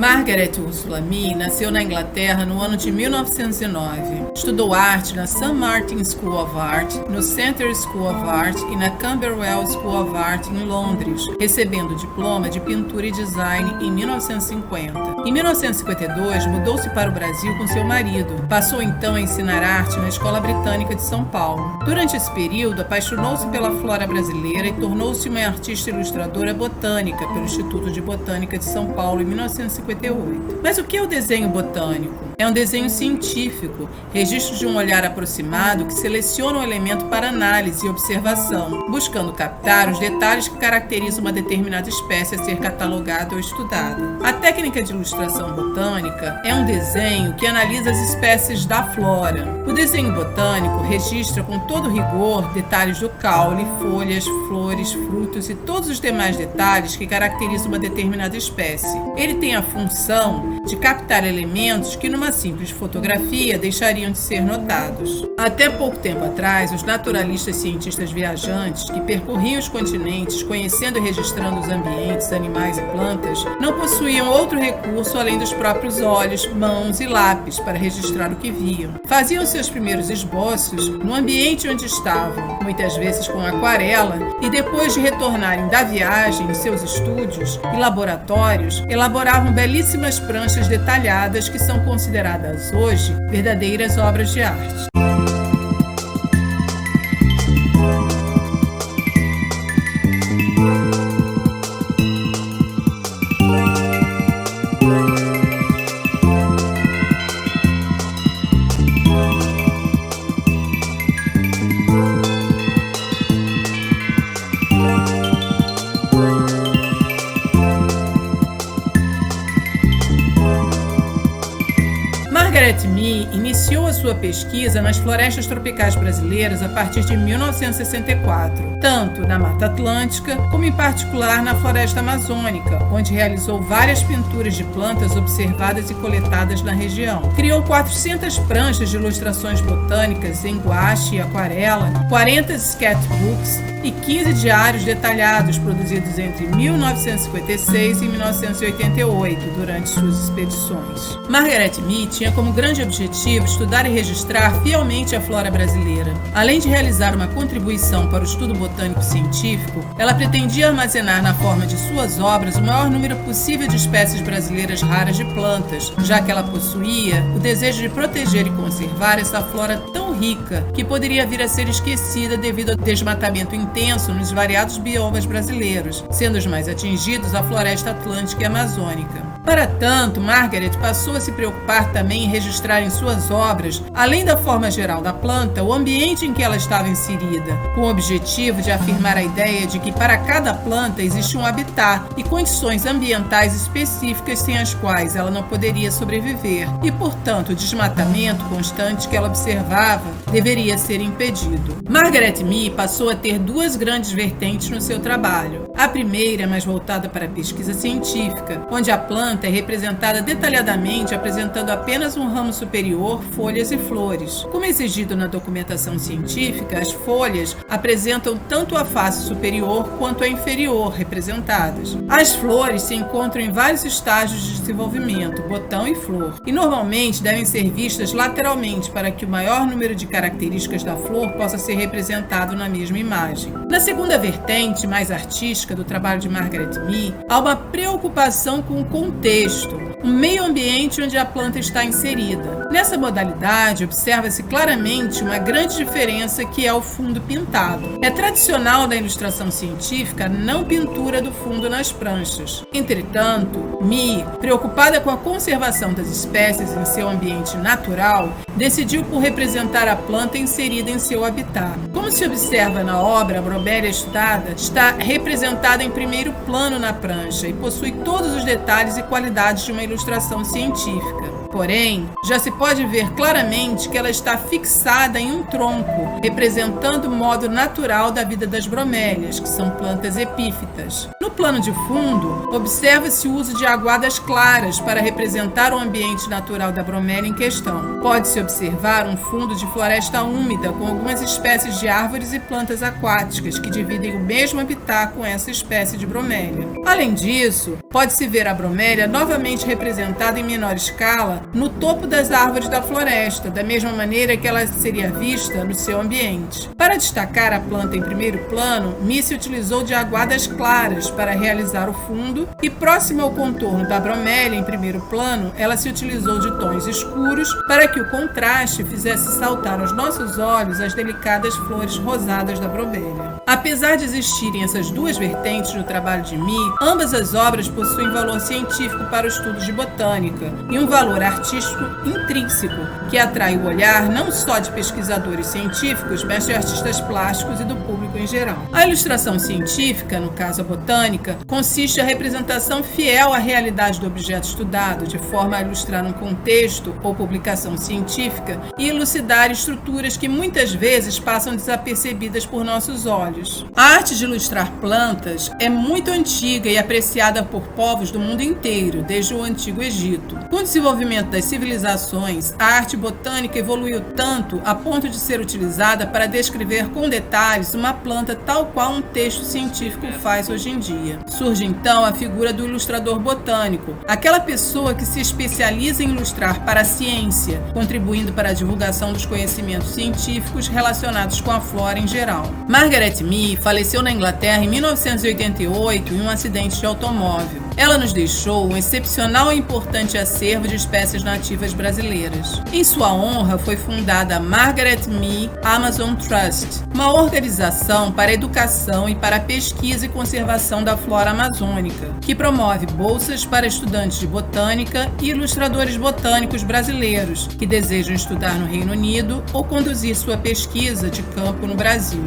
Margaret Ursula Mee nasceu na Inglaterra no ano de 1909. Estudou arte na St. Martin's School of Art, no Center School of Art e na Camberwell School of Art em Londres, recebendo o diploma de pintura e design em 1950. Em 1952, mudou-se para o Brasil com seu marido. Passou então a ensinar arte na Escola Britânica de São Paulo. Durante esse período, apaixonou-se pela flora brasileira e tornou-se uma artista ilustradora botânica pelo Instituto de Botânica de São Paulo em 1958. Mas o que é o desenho botânico? É um desenho científico, registro de um olhar aproximado que seleciona um elemento para análise e observação, buscando captar os detalhes que caracterizam uma determinada espécie a ser catalogada ou estudada. A técnica de ilustração botânica é um desenho que analisa as espécies da flora. O desenho botânico registra com todo rigor detalhes do caule, folhas, flores, frutos e todos os demais detalhes que caracterizam uma determinada espécie. Ele tem a função de captar elementos que numa simples fotografia deixariam de ser notados. Até pouco tempo atrás, os naturalistas cientistas viajantes que percorriam os continentes conhecendo e registrando os ambientes, animais e plantas, não possuíam outro recurso além dos próprios olhos, mãos e lápis para registrar o que viam. Faziam seus primeiros esboços no ambiente onde estavam, muitas vezes com aquarela, e depois de retornarem da viagem em seus estúdios e laboratórios, elaboravam belíssimas pranchas detalhadas que são consideradas hoje verdadeiras obras de arte. Margaret Mee iniciou a sua pesquisa nas florestas tropicais brasileiras a partir de 1964, tanto na Mata Atlântica como em particular na Floresta Amazônica, onde realizou várias pinturas de plantas observadas e coletadas na região. Criou 400 pranchas de ilustrações botânicas em guache e aquarela, 40 sketchbooks e 15 diários detalhados produzidos entre 1956 e 1988 durante suas expedições. Margaret Mee tinha como grande objetivo estudar e registrar fielmente a flora brasileira. Além de realizar uma contribuição para o estudo botânico científico, ela pretendia armazenar na forma de suas obras o maior número possível de espécies brasileiras raras de plantas, já que ela possuía o desejo de proteger e conservar essa flora tão rica que poderia vir a ser esquecida devido ao desmatamento intenso nos variados biomas brasileiros, sendo os mais atingidos a floresta atlântica e amazônica. Para tanto, Margaret passou a se preocupar também em registrar em suas obras, além da forma geral da planta, o ambiente em que ela estava inserida, com o objetivo de afirmar a ideia de que para cada planta existe um habitat e condições ambientais específicas sem as quais ela não poderia sobreviver, e, portanto, o desmatamento constante que ela observava deveria ser impedido. Margaret Mee passou a ter duas grandes vertentes no seu trabalho. A primeira, mais voltada para a pesquisa científica, onde a planta é representada detalhadamente apresentando apenas um ramo superior, folhas e flores. Como exigido na documentação científica, as folhas apresentam tanto a face superior quanto a inferior representadas. As flores se encontram em vários estágios de desenvolvimento, botão e flor, e normalmente devem ser vistas lateralmente para que o maior número de características da flor possa ser representado na mesma imagem. Na segunda vertente, mais artística, do trabalho de Margaret Mee, há uma preocupação com o contexto, o meio ambiente onde a planta está inserida. Nessa modalidade, observa-se claramente uma grande diferença que é o fundo pintado. É tradicional da ilustração científica a não pintura do fundo nas pranchas. Entretanto, Mee, preocupada com a conservação das espécies em seu ambiente natural, decidiu por representar a planta inserida em seu habitat. Como se observa na obra, a bromélia estudada está representada em primeiro plano na prancha e possui todos os detalhes e qualidades de uma ilustração científica. Porém, já se pode ver claramente que ela está fixada em um tronco, representando o modo natural da vida das bromélias, que são plantas epífitas. No No plano de fundo, observa-se o uso de aguadas claras para representar o ambiente natural da bromélia em questão. Pode-se observar um fundo de floresta úmida com algumas espécies de árvores e plantas aquáticas que dividem o mesmo habitat com essa espécie de bromélia. Além disso, pode-se ver a bromélia novamente representada em menor escala no topo das árvores da floresta, da mesma maneira que ela seria vista no seu ambiente. Para destacar a planta em primeiro plano, Missy utilizou de aguadas claras para realizar o fundo e próximo ao contorno da bromélia em primeiro plano, ela se utilizou de tons escuros para que o contraste fizesse saltar aos nossos olhos as delicadas flores rosadas da bromélia. Apesar de existirem essas duas vertentes no trabalho de Mee, ambas as obras possuem valor científico para o estudo de botânica e um valor artístico intrínseco que atrai o olhar não só de pesquisadores científicos, mas de artistas plásticos e do público em geral. A ilustração científica, no caso a botânica, consiste a representação fiel à realidade do objeto estudado, de forma a ilustrar um contexto ou publicação científica e elucidar estruturas que muitas vezes passam desapercebidas por nossos olhos. A arte de ilustrar plantas é muito antiga e apreciada por povos do mundo inteiro, desde o Antigo Egito. Com o desenvolvimento das civilizações, a arte botânica evoluiu tanto a ponto de ser utilizada para descrever com detalhes uma planta tal qual um texto científico faz hoje em dia. Surge então a figura do ilustrador botânico, aquela pessoa que se especializa em ilustrar para a ciência, contribuindo para a divulgação dos conhecimentos científicos relacionados com a flora em geral. Margaret Mee faleceu na Inglaterra em 1988 em um acidente de automóvel. Ela nos deixou um excepcional e importante acervo de espécies nativas brasileiras. Em sua honra foi fundada a Margaret Mee Amazon Trust, uma organização para a educação e para a pesquisa e conservação da flora amazônica, que promove bolsas para estudantes de botânica e ilustradores botânicos brasileiros que desejam estudar no Reino Unido ou conduzir sua pesquisa de campo no Brasil.